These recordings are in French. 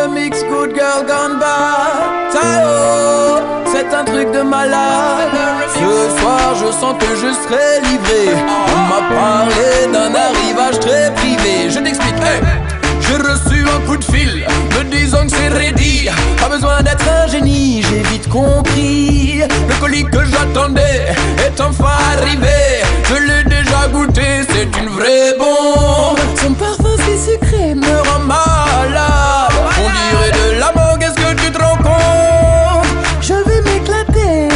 mix Good Girl Gone Bad. Tao, c'est un truc de malade. Ce soir je sens que je serai livré. On m'a parlé d'un arrivage très privé. Je t'explique, hey. J'ai reçu un coup de fil me disant que c'est ready. Pas besoin d'être un génie, j'ai vite compris. Le colis que j'attendais est enfin arrivé. Je l'ai déjà goûté, c'est une vraie bombe. Son parfum si sucré me rend malade. On dirait de la mangue, est-ce que tu te rends compte? Je vais m'éclater,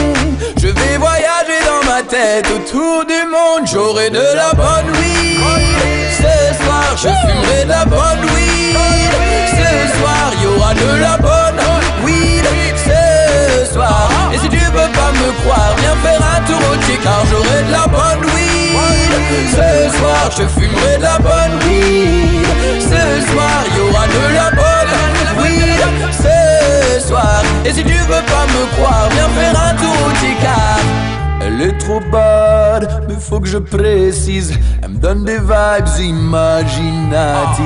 je vais voyager dans ma tête autour du monde. J'aurai de la bonne weed. Ce soir je fumerai de la bonne weed. Ce soir y'aura de la bonne weed. Ce soir. Et si tu veux pas me croire, viens faire un tour au Tchèque, car j'aurai de la bonne weed. Ce soir je fumerai de la bonne weed. Ce soir y'aura de la bonne weed. Ce soir. Et si tu veux pas me croire, viens faire un tour au Tchèque, car elle est trop bad, mais faut que je précise. Elle me donne des vibes imaginatives.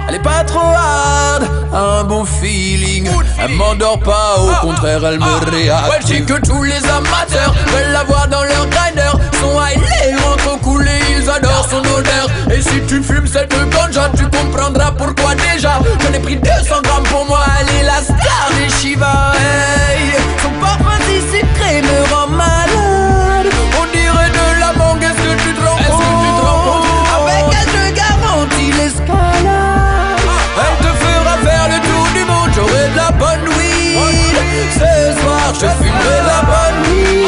Elle est pas trop hard, un bon feeling. Elle m'endort pas, au contraire elle me réactive. Ouais, je sais que tous les amateurs veulent la voir dans leur grinder. Son high les rend trop cool et ils adorent son odeur. Et si tu fumes cette ganja, tu comprendras pourquoi déjà. J'en ai pris 200 grammes pour moi, elle est la star des Shiva. Hey, son parfum si sucré me rend malade. On dirait de la mangue, est-ce que tu te rends compte? Avec elle je garantis l'escalade. Elle te fera faire le tour du monde, j'aurai de la bonne weed. Ce soir je fumerai de la bonne weed.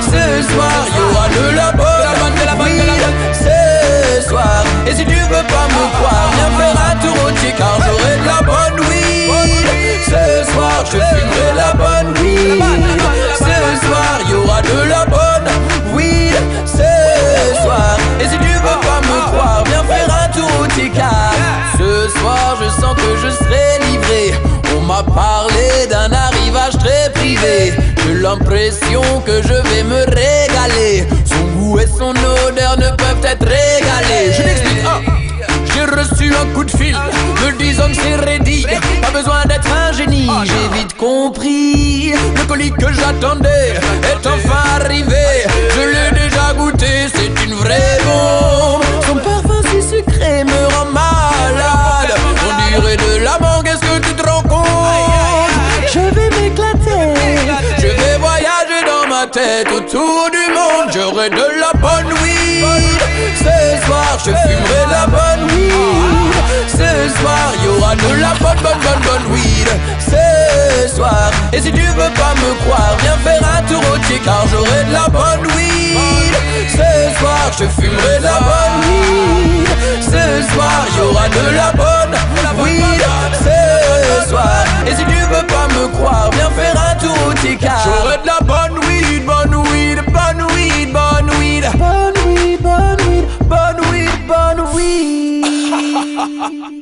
Ce soir y'aura de la bonne weed. Ce soir. Et si tu veux pas me croire, viens faire un tour au Tchèque, car j'aurai de la bonne weed. Ce soir je fumerai de la bonne weed. Ce soir y'aura de la bonne weed. Ce soir. Et si tu veux pas me croire, viens faire un tour au Tchèque, car ce soir je sens que je serai livré. On m'a parlé d'un arrivage très privé. J'ai l'impression que je vais me régaler. Son goût et son odeur ne peuvent être régalés. Je t'explique, j'ai reçu un coup de fil me disant que c'est ready. Pas besoin d'être un génie, j'ai vite compris. Le colis que j'attendais est enfin arrivé. Je l'ai déjà goûté, c'est une vraie bombe. Son parfum si sucré me rend malade. On dirait de la mangue, est-ce que tu te rends compte? Je vais m'éclater, je vais voyager dans ma tête autour du monde. J'aurai de la bonne weed. Ce soir je fumerai de la bonne weed. Ce soir y'aura de la bonne weed. Ce soir. Et si tu veux pas me croire, viens faire un tour au Tchèque, car j'aurai de la bonne weed. Ce soir je fumerai de la bonne weed. Ce soir y'aura de la bonne weed. Ce soir. Et si tu veux pas me croire, viens faire un tour au Tchèque, car j'aurai de la bonne weed, bonne weed, bonne weed, bonne weed, bonne weed, bonne weed, bonne weed, bonne weed.